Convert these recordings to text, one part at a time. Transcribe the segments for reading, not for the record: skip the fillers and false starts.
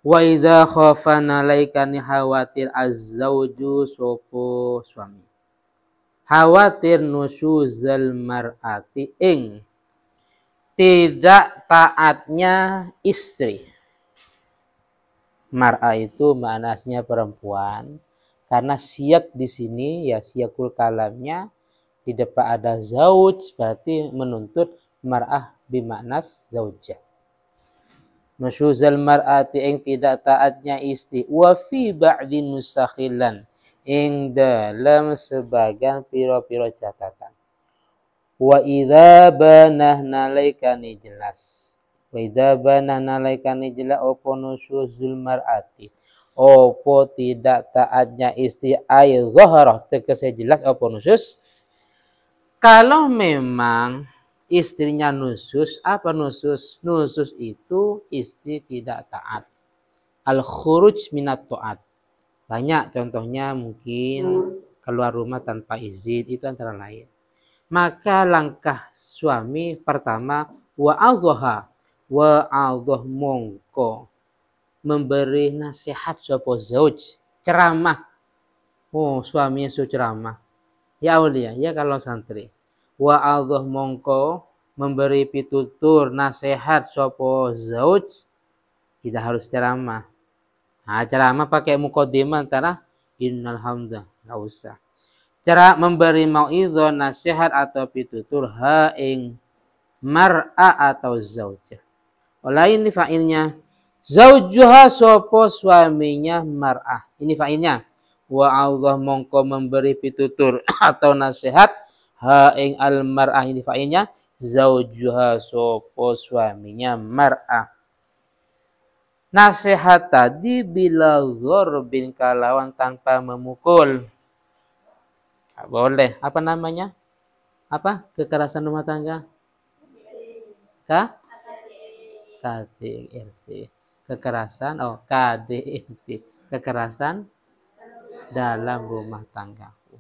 Wa idza khafa nalaikani khawatir az-zauju sopo suami. Khawatir nusyuzal mar'ati ing tidak taatnya istri. Mar'a itu maknanya perempuan. Karena siyak di sini ya siyakul kalamnya di depan ada zauj berarti menuntut mar'ah bimaknas zaujah. Nusyuzal mar'ati ing tidak taatnya istri wa fi ba'di nusakhilan ing dalam sebagian piro-piro catatan. Wa idza banahna laikani jelas. Wa idza banahna laikani jelas opo nusyuzul mar'ati. Opo tidak taatnya istri ay zaharah tegese jelas opo nusyuz. Kalau memang istrinya nusyuz, apa nusyuz? Nusyuz itu istri tidak taat. Al-khuruj minat ta'at. Banyak contohnya mungkin keluar rumah tanpa izin, itu antara lain. Maka langkah suami pertama wa'adhaha mongko memberi nasihat sapa zauj, ceramah. Oh, suaminya suruh ceramah. Ya aulia, ya kalau santri. Wa'adhah mongko memberi pitutur nasihat sapa zauj, tidak harus ceramah. Nah, ceramah pakai mukadimah antara innal hamda, enggak usah. Cara memberi mauidhah nasihat atau pitutur ha ing mar'a atau zaujah. Lain ini fa'ilnya zaujuha sapa suaminya mar'ah. Ini fa'ilnya. Wa Allah mongko memberi pitutur atau nasihat ha ing al mar'ah, ini fa'ilnya zaujuha sapa suaminya mar'ah. Nasihat tadi bila dzarbin kalawan tanpa memukul. Boleh. Apa namanya? Apa? Kekerasan rumah tangga? KDRT. Kekerasan, KDRT. Kekerasan dalam rumah tanggaku.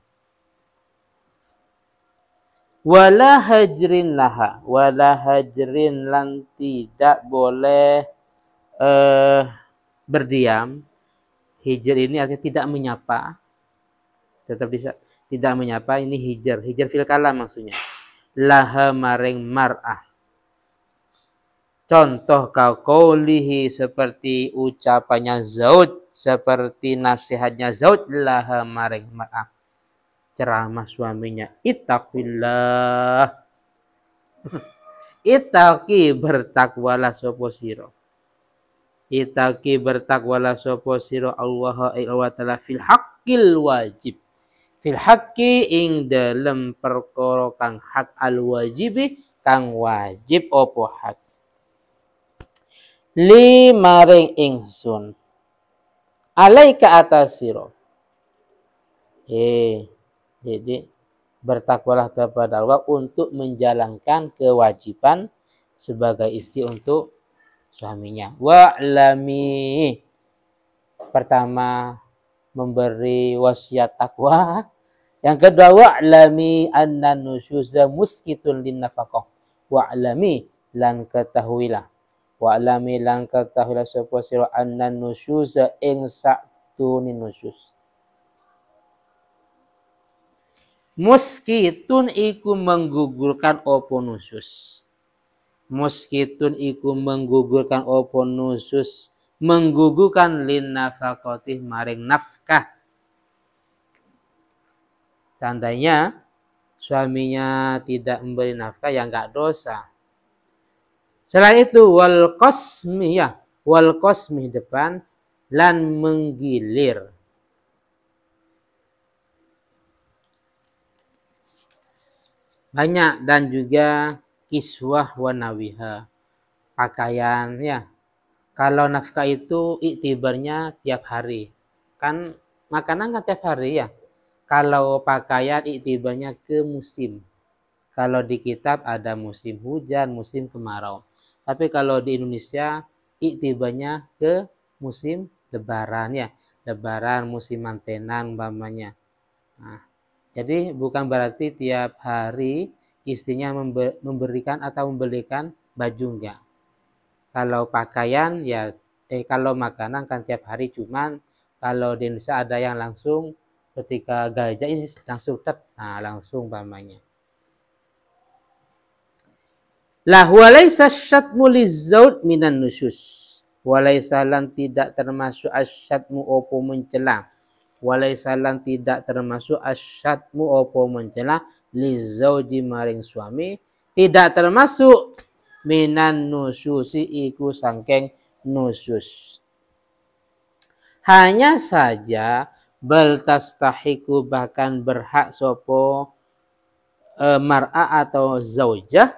Wala hajrin laha. Wala hajrin lan tidak boleh berdiam. Hijr ini artinya tidak menyapa. Tetap bisa tidak menyapa, ini hijr fil kalam maksudnya. Laha maring mar'ah. Contoh kaulihi seperti ucapannya zauj, seperti nasihatnya zauj, laha maring mar'ah. Ceramah suaminya, ittaqillah. Ittaqi bertakwalah sapa sira. Ittaqi bertakwalah sapa sira Allah ta'ala fil haqqil wajib. Fil haqqi ing dalem perkara kang hak al wajibi kang wajib opo hak. Li maring ingsun. Alaika atas sira. Jadi bertakwalah kepada Allah untuk menjalankan kewajiban sebagai istri untuk suaminya. Wa'lami. Pertama memberi wasiat takwa. Yang kedua wa'lami anna nusyuza muskitun lin nafaqah. Wa'lami lan ketahuilah. Wa'lami lan ketahuilah sapa sira anna nusyuza ing saktune nusyuz. Muskitun iku menggugurkan opo nusyuz. Muskitun iku menggugurkan opo nusyuz. Menggugurkan lin nafaqatih maring nafkah. Seandainya suaminya tidak memberi nafkah, ya enggak dosa. Selain itu wal qasmi depan lan menggilir. Banyak dan juga kiswah wa nawiha. Pakaian ya. Kalau nafkah itu iktibarnya tiap hari. Kan makanan kan tiap hari ya. Kalau pakaian iktibarnya ke musim. Kalau di kitab ada musim hujan, musim kemarau. Tapi kalau di Indonesia iktibarnya ke musim lebaran ya. Lebaran, musim mantenan umpamanya. Nah, jadi bukan berarti tiap hari istrinya memberikan atau membelikan baju enggak. Kalau pakaian ya kalau makanan kan tiap hari, cuman kalau di Indonesia ada yang langsung ketika gajah ini langsung langsung umpamanya. Lah walaysa syatmu lizaud minan nusus. Walaysa lan tidak termasuk asyatmu opo mencela. Walaysa lan tidak termasuk asyatmu opo mencela lizauji maring suami. Tidak termasuk minan nususi iku sangkeng nusus. Hanya saja bal tastahiku bahkan berhak sopo mar'a atau zaujah,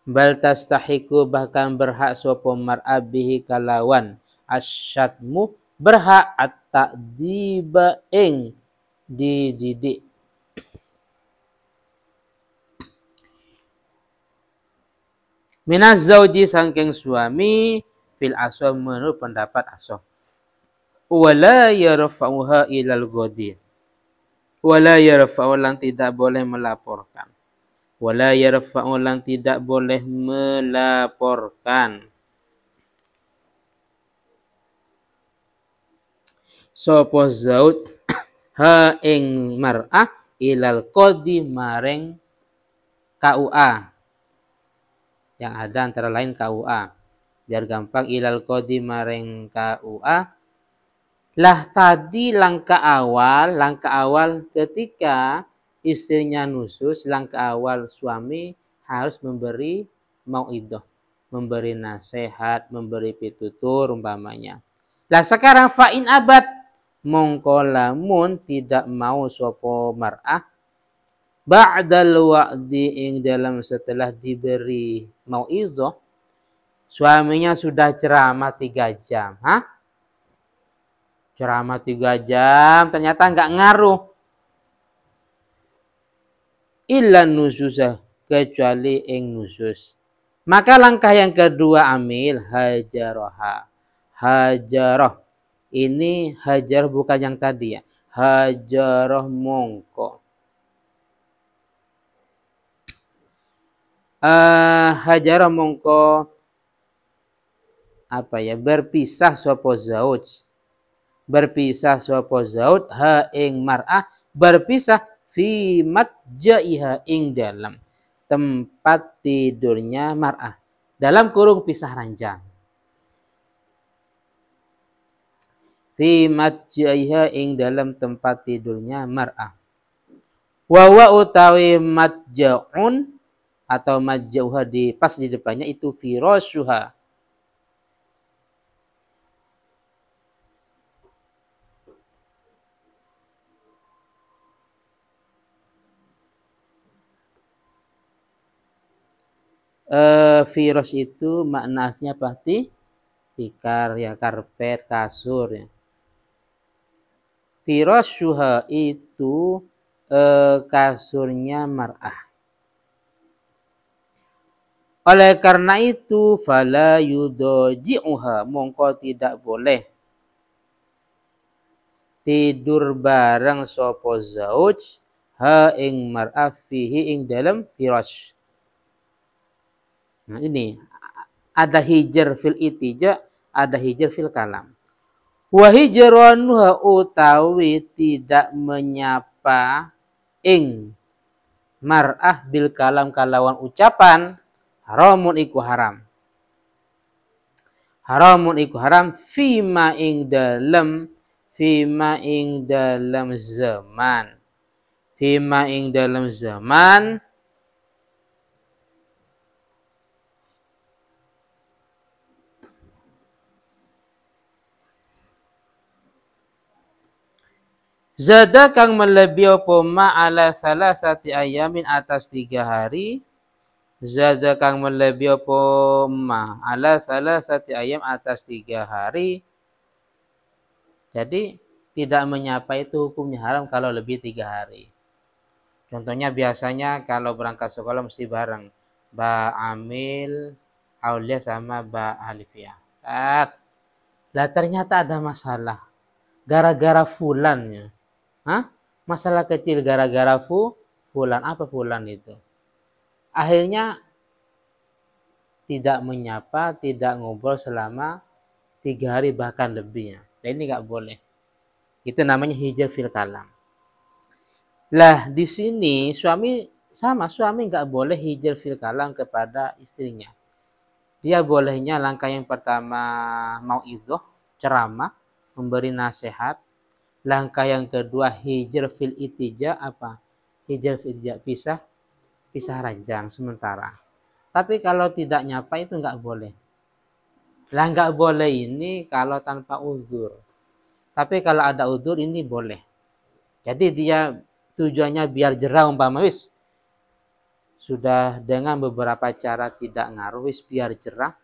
bal tastahiku bahkan berhak sopo mar'a bihi kalawan asyatmu berhak at-ta'diba ing dididik. Minaz zauji sangking suami fil asoh menurut pendapat asoh. Wala yarfa'uha ilal ghadir. Wala yarfa'u lan tidak boleh melaporkan. Wala yarfa'u lan tidak boleh melaporkan. Sopo zaud ha ing mar'ah ilal qadi maring KUA. Yang ada antara lain KUA. Biar gampang, ilal qadi maring KUA. Lah tadi langkah awal ketika istrinya nusus, langkah awal suami harus memberi mauidhah, memberi nasihat, memberi pitutur umpamanya. Lah sekarang fa'in abad mongko lamun tidak mau sopo mar'ah ba'dal wa'di ing dalam setelah diberi mauidhah, suaminya sudah ceramah 3 jam. Ceramah 3 jam, ternyata nggak ngaruh. Illa nususah, kecuali ing nusus. Maka langkah yang kedua amil hajaroha. Hajaroh. Ini hajar bukan yang tadi ya. Hajaroh mongko. Hajaroh mongko apa ya? Berpisah sopo zauj. Berpisah sopo zaud ha ing mar'ah berpisah fi matja'iha ing dalam tempat tidurnya mar'ah, dalam kurung pisah ranjang. Fi matja'iha ing dalam tempat tidurnya mar'ah. Wa utawi matja'un atau matja'uha di pas di depannya itu firashuha. Firas itu makna aslinya pasti tikar ya, karpet, kasur ya. Firashuha itu kasurnya mar'ah. Oleh karena itu fala yudoji'uha mongko tidak boleh tidur bareng sopo zauj ha ing mar'ah fihi ing dalam firash. Nah ini ada hijr fil itija, ada hijr fil kalam. Wa hijranuha utawi tidak menyapa ing mar'ah bil kalam kalawan ucapan haramun iku haram. Haramun iku haram fima ing dalam zaman. Fima ing dalam zaman zada kang melebihi apa ala salasati ayamin atas 3 hari. Zada kang melebihi apa ala salasati ayam atas 3 hari. Jadi tidak menyapa itu hukumnya haram kalau lebih 3 hari. Contohnya biasanya kalau berangkat sekolah mesti bareng. Ba Amil, Aulia sama Ba Alifia. Lah ternyata ada masalah. Gara-gara fulannya. Masalah kecil gara-gara fulan. Apa fulan itu? Akhirnya tidak menyapa, tidak ngobrol selama 3 hari bahkan lebihnya. Nah, ini nggak boleh. Itu namanya hijr fil kalam. Lah di sini suami nggak boleh hijr fil kalam kepada istrinya. Dia bolehnya langkah yang pertama mauidhah, ceramah, memberi nasihat. Langkah yang kedua hijr fil itija apa? Hijr fil itija pisah ranjang sementara. Tapi kalau tidak nyapa itu nggak boleh. Lah nggak boleh ini kalau tanpa uzur. Tapi kalau ada uzur ini boleh. Jadi dia tujuannya biar jerah umpama wis. Sudah dengan beberapa cara tidak ngaruh wis biar jerah.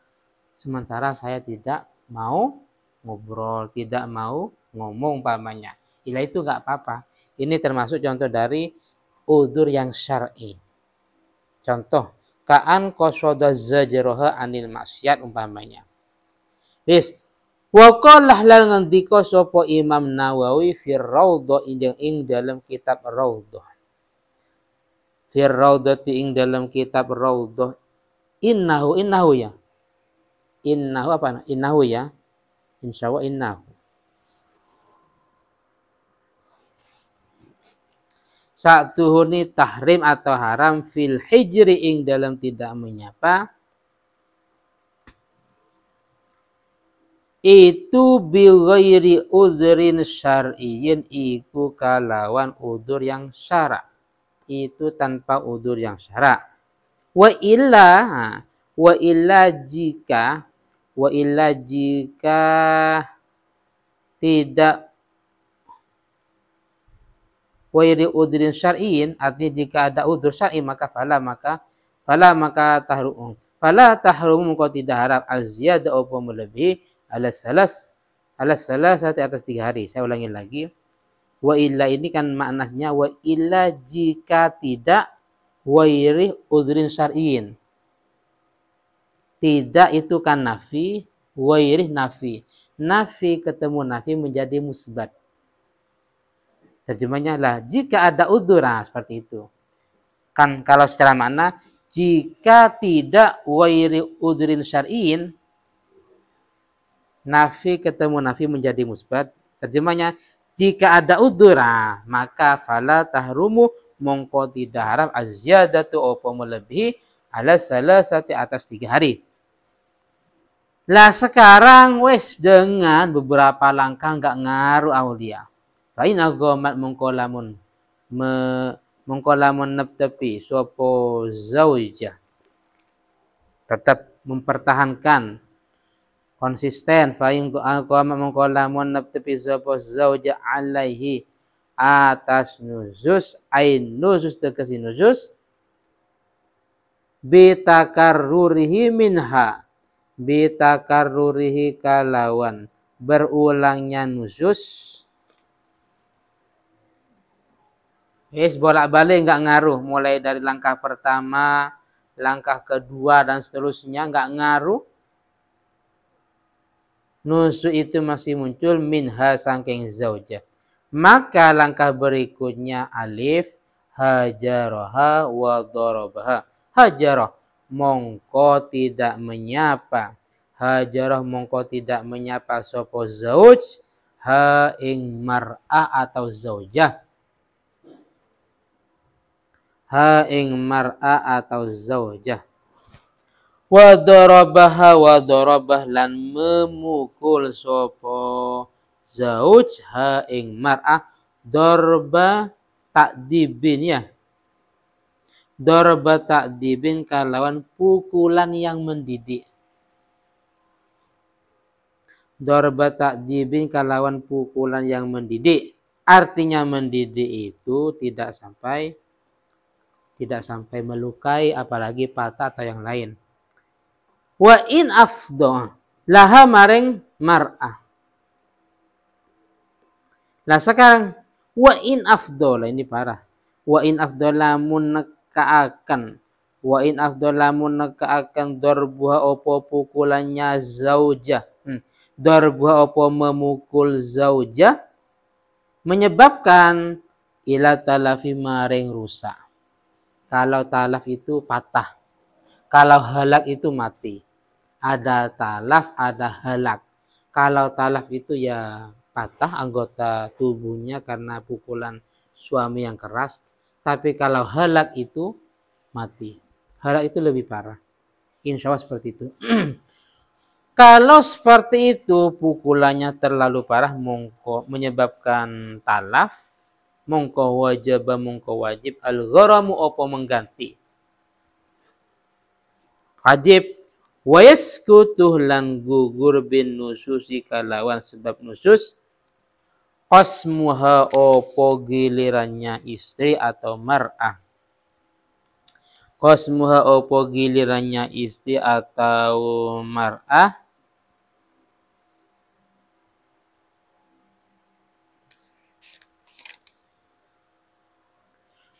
Sementara saya tidak mau ngobrol, tidak mau ngomong umpamanya. Ilah itu nggak apa-apa. Ini termasuk contoh dari uzur yang syar'i. Contoh, ka'an qasada zajraha anil maksiat umpamanya. Wis wa qala lan ngendika sapa Imam Nawawi fir Raudhah ing dalam kitab Raudhah. Fir Raudhati ing dalam kitab Raudhah. Innahu ya. Innahu apa? Innahu ya. Insyaallah innahu. Satuhuni tahrim atau haram fil hijri ing dalam tidak menyapa. Itu bighairi udhrin syar'iyyin iku kalawan udur yang syara. Itu tanpa udur yang syara. Wa illa jika tidak wairi udhrin syar'iyyin, artinya jika ada udur syar'i maka tahrum mengko tidak haram azyada apa melebihi alas salasati atas 3 hari. Saya ulangi lagi. Wa illa ini kan maknanya wa illa jika tidak wairi udhrin syar'iyyin. Tidak itu kan nafi, wairi nafi. Nafi ketemu nafi menjadi musbat. Terjemahnya lah jika ada udzur, seperti itu. Kan kalau secara makna jika tidak wairi udhrin syar'iyyin, nafi ketemu nafi menjadi musbat. Terjemahnya jika ada udzur, maka fala tahrumu mongko tidak haram azyadatu apa melebihi ala salasati atas 3 hari. Lah sekarang wes dengan beberapa langkah enggak ngaruh aulia. Fa in aghamat mongko lamun neptepi sapa zaujah. Tetap mempertahankan konsisten fa in aghamat mongko lamun neptepi sapa zaujah alaihi atas nuzus ain nuzus tegesi nuzus bitakarrurihi minha bitakarrurihi kalawan berulangnya nuzus. Wis bolak-balik enggak ngaruh, mulai dari langkah pertama, langkah kedua dan seterusnya enggak ngaruh. Nusu itu masih muncul minha saking zaujah. Maka langkah berikutnya alif hajaroha wa darabaha. Hajarah mongko tidak menyapa. Hajarah mongko tidak menyapa sapa zauj ha ing mar'ah atau zaujah. Ha ing mar'ah atau zaujah. Wa darabah lan memukul sapa zauj ha ing mar'ah darba ta'dibin ya. Darba ta'dibin kalawan pukulan yang mendidik. Darba ta'dibin kalawan pukulan yang mendidik. Artinya mendidik itu tidak sampai melukai, apalagi patah atau yang lain. Wa in afdha laha maring mar'ah. Lah sekarang wa in afdha, ini parah. Wa in afdha lamun nekaaken. Wa in afdha lamun nekaaken darbuha apa pukulannya zaujah. Darbuha apa memukul zaujah menyebabkan ila talafi maring rusak. Kalau talaf itu patah. Kalau halak itu mati. Ada talaf, ada halak. Kalau talaf itu ya patah anggota tubuhnya karena pukulan suami yang keras. Tapi kalau halak itu mati. Halak itu lebih parah. Insya Allah seperti itu. Kalau seperti itu pukulannya terlalu parah menyebabkan talaf, mongko wajib al-gharamu opo mengganti. Wajib wa yaskutuh lan gugur bin nususi kalawan sebab nusus qasmuha opo gilirannya istri atau mar'ah. Qasmuha opo gilirannya istri atau mar'ah.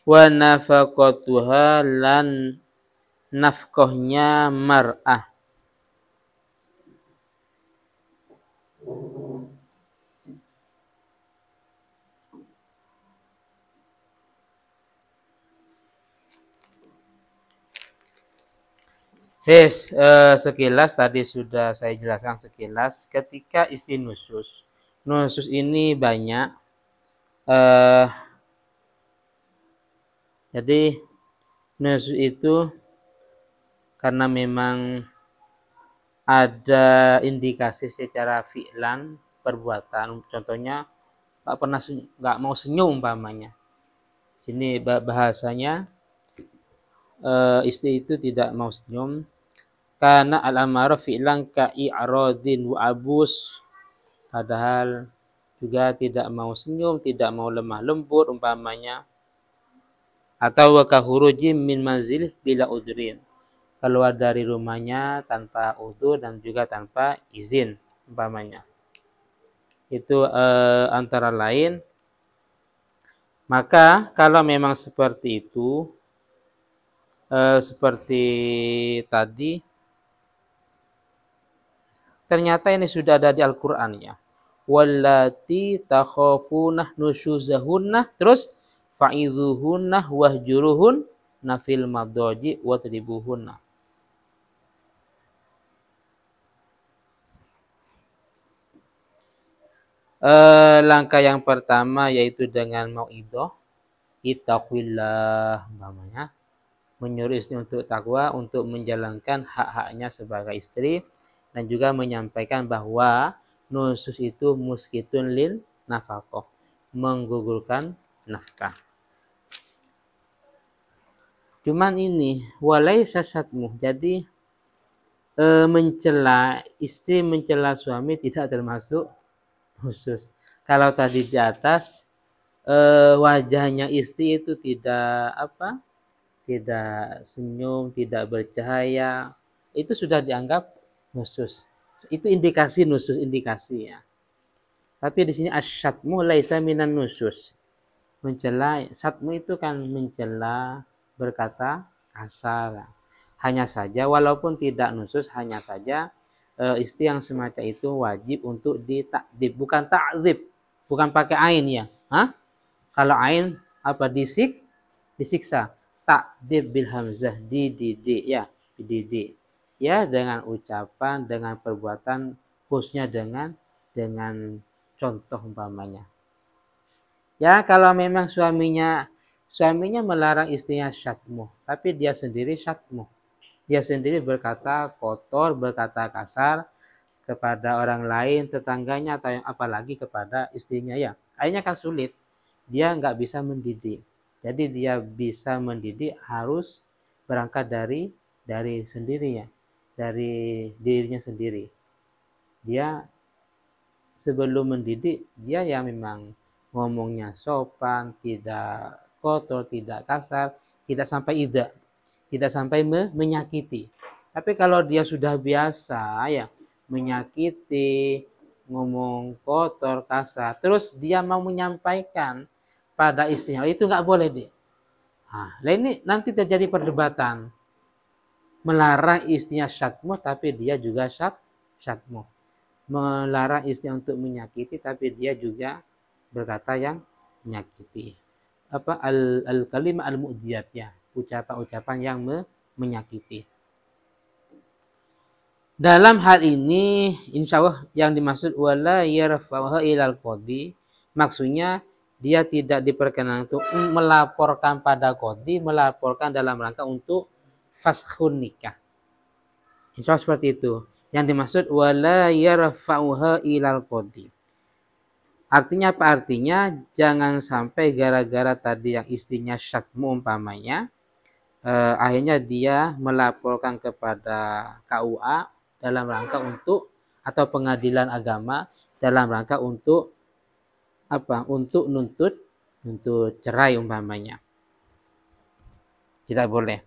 Wa nafaqatuha lan nafkahnya mar'ah. Sekilas tadi sudah saya jelaskan sekilas ketika istri nusus. Nusus ini banyak. Jadi nusus itu karena memang ada indikasi secara fi'lan perbuatan. Contohnya nggak mau senyum umpamanya. Sini bahasanya istri itu tidak mau senyum. Karena al-amarah fi'lan ka'i'radin wa abus. Padahal juga tidak mau senyum, tidak mau lemah lembut umpamanya. Atau wakahurujim min manzilih bila udrin. Keluar dari rumahnya tanpa udzur dan juga tanpa izin umpamanya. Itu antara lain. Maka kalau memang seperti itu, seperti tadi, ternyata ini sudah ada di Al-Quran ya. Wallati takhafunah nusyuzahunna. Terus fa'idhuhunnah wahjuruhun nafil madoji wadribuhunna. Langkah yang pertama yaitu dengan mau'idah. Ittaqillah umpamanya. Menyuruh istri untuk takwa, untuk menjalankan hak-haknya sebagai istri. Dan juga menyampaikan bahwa nusus itu muskitun lil nafaqah, menggugurkan nafkah. Cuman ini walai syasatmu, jadi mencela istri, mencela suami tidak termasuk nusus. Kalau tadi di atas wajahnya istri itu tidak senyum, tidak bercahaya, itu sudah dianggap nusus. Itu indikasi nusus, indikasi ya. Tapi di sini asyatmu laisa minan nusus. Mencela, syatmu itu kan mencela, berkata kasar. Hanya saja walaupun tidak nusus, hanya saja istri yang semacam itu wajib untuk ditakdib, bukan ta'dzib, bukan pakai ain ya. Hah? Kalau ain apa disiksa. Takdib bil hamzah, dididik ya, dididik. Ya, dengan ucapan, dengan perbuatan, khususnya dengan contoh umpamanya. Ya, kalau memang suaminya melarang istrinya syatmu, tapi dia sendiri syatmu. Dia sendiri berkata kotor, berkata kasar kepada orang lain, tetangganya, atau yang apalagi kepada istrinya ya. Akhirnya kan sulit. Dia nggak bisa mendidik. Jadi dia bisa mendidik harus berangkat dari sendirinya. Dari dirinya sendiri. Dia sebelum mendidik, dia yang memang ngomongnya sopan, tidak kotor, tidak kasar, tidak sampai ida, tidak sampai menyakiti. Tapi kalau dia sudah biasa ya menyakiti, ngomong kotor, kasar, terus dia mau menyampaikan pada istrinya, itu nggak boleh deh. Nah, ini nanti terjadi perdebatan. Melarang istrinya syatmu, tapi dia juga syatmu. Melarang istri untuk menyakiti, tapi dia juga berkata yang menyakiti. Al-kalimah al-mu'diyat ya, ucapan-ucapan yang menyakiti. Dalam hal ini insya Allah yang dimaksud wala yarfa'uha ilal qadhi, maksudnya dia tidak diperkenankan untuk melaporkan pada qadhi, melaporkan dalam rangka untuk faskhun nikah. Insya Allah seperti itu. Yang dimaksud wala yarfa'uha ilal qadhi. Artinya apa? Artinya jangan sampai gara-gara tadi yang istrinya syatmu umpamanya, akhirnya dia melaporkan kepada KUA dalam rangka untuk atau pengadilan agama dalam rangka untuk apa? Untuk nuntut cerai umpamanya. Tidak boleh.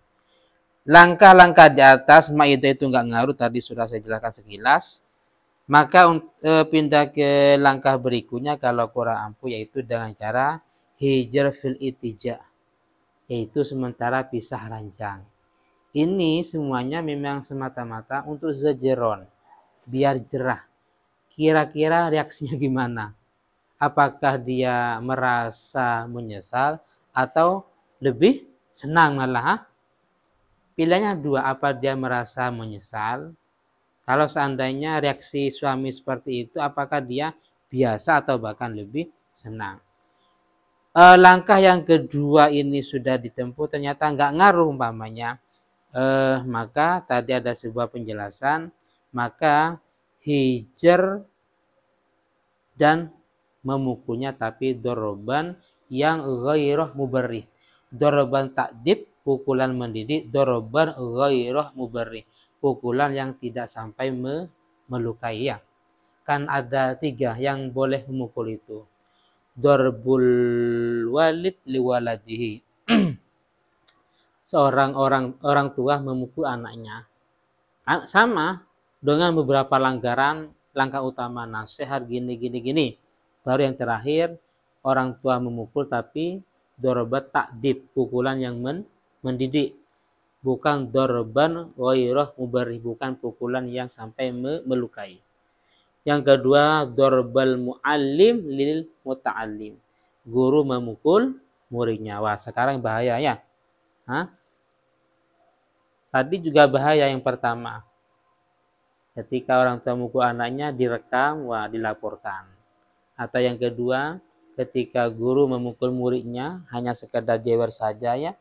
Langkah-langkah di atas maidah itu enggak ngaruh, tadi sudah saya jelaskan sekilas. Maka pindah ke langkah berikutnya kalau kurang ampuh, yaitu dengan cara hijr fil itija, yaitu sementara pisah ranjang. Ini semuanya memang semata-mata untuk zajeron, biar jerah. Kira-kira reaksinya gimana? Apakah dia merasa menyesal atau lebih senang malah? Pilihannya dua, apa dia merasa menyesal? Kalau seandainya reaksi suami seperti itu, apakah dia biasa atau bahkan lebih senang? Langkah yang kedua ini sudah ditempuh, ternyata nggak ngaruh umpamanya. Maka tadi ada sebuah penjelasan, maka hijr dan memukulnya tapi doroban yang ghairah mubarrih. Doroban takdib, pukulan mendidik, doroban ghairah mubarrih, pukulan yang tidak sampai melukai ya. Kan ada 3 yang boleh memukul itu. Dorbul walid liwaladihi. Seorang orang tua memukul anaknya. Sama dengan beberapa langkah utama nasihat gini. Baru yang terakhir, orang tua memukul tapi dorobat takdib, pukulan yang mendidik. Bukan dorban ghairah mubarrih, bukan pukulan yang sampai melukai. Yang kedua, dorbal muallim lil muta'allim. Guru memukul muridnya. Wah, sekarang bahaya ya. Hah? Tadi juga bahaya yang pertama. Ketika orang tua memukul anaknya direkam, wah dilaporkan. Atau yang kedua, ketika guru memukul muridnya hanya sekedar jewer saja ya.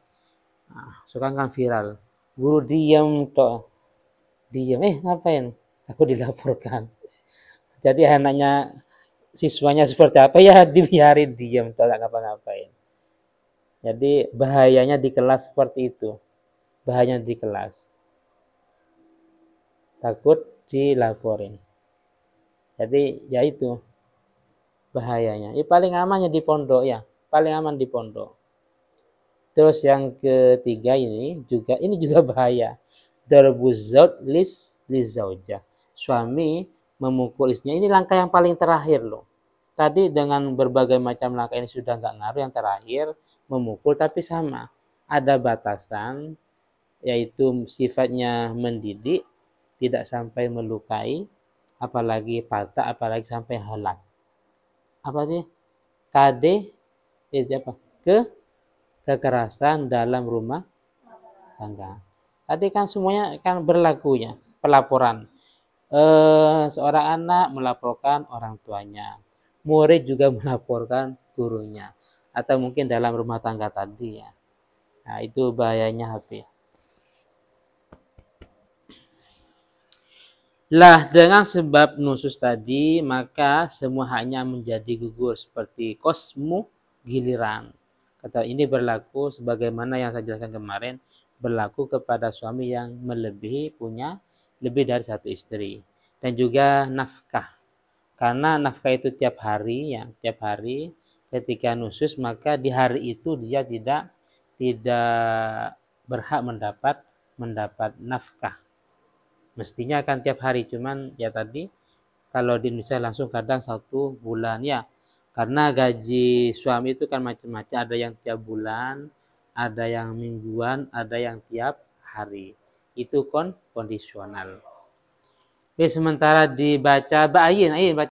Suka kan viral. Guru diam toh. Diam. Ngapain? Aku dilaporkan. Jadi anaknya siswanya seperti apa ya dibiarin diam toh, enggak ngapa-ngapain. Jadi bahayanya di kelas seperti itu. Bahayanya di kelas. Takut dilaporin. Jadi ya itu bahayanya. Ya paling amannya di pondok ya. Paling aman di pondok. Terus yang ketiga ini juga bahaya. Darbuz zaud lizaujah. Suami memukul istrinya. Ini langkah yang paling terakhir loh. Tadi dengan berbagai macam langkah ini sudah nggak ngaruh. Yang terakhir memukul tapi sama. Ada batasan, yaitu sifatnya mendidik, tidak sampai melukai, apalagi patah, apalagi sampai halak. Apa sih? KD itu apa? Kekerasan dalam rumah tangga. Tadi kan semuanya kan berlakunya pelaporan. Seorang anak melaporkan orang tuanya, murid juga melaporkan gurunya, atau mungkin dalam rumah tangga tadi ya. Nah itu bahayanya HP. Lah dengan sebab nusus tadi maka semua haknya menjadi gugur seperti kosmu giliran. Kata ini berlaku sebagaimana yang saya jelaskan kemarin, berlaku kepada suami yang melebihi punya lebih dari satu istri, dan juga nafkah. Karena nafkah itu tiap hari ya, tiap hari ketika nusus maka di hari itu dia tidak berhak mendapat nafkah. Mestinya akan tiap hari, cuman ya tadi kalau di Indonesia langsung kadang 1 bulan ya. Karena gaji suami itu kan macam-macam, ada yang tiap bulan, ada yang mingguan, ada yang tiap hari. Itu kondisional. Oke, sementara dibaca bayin, ayo baca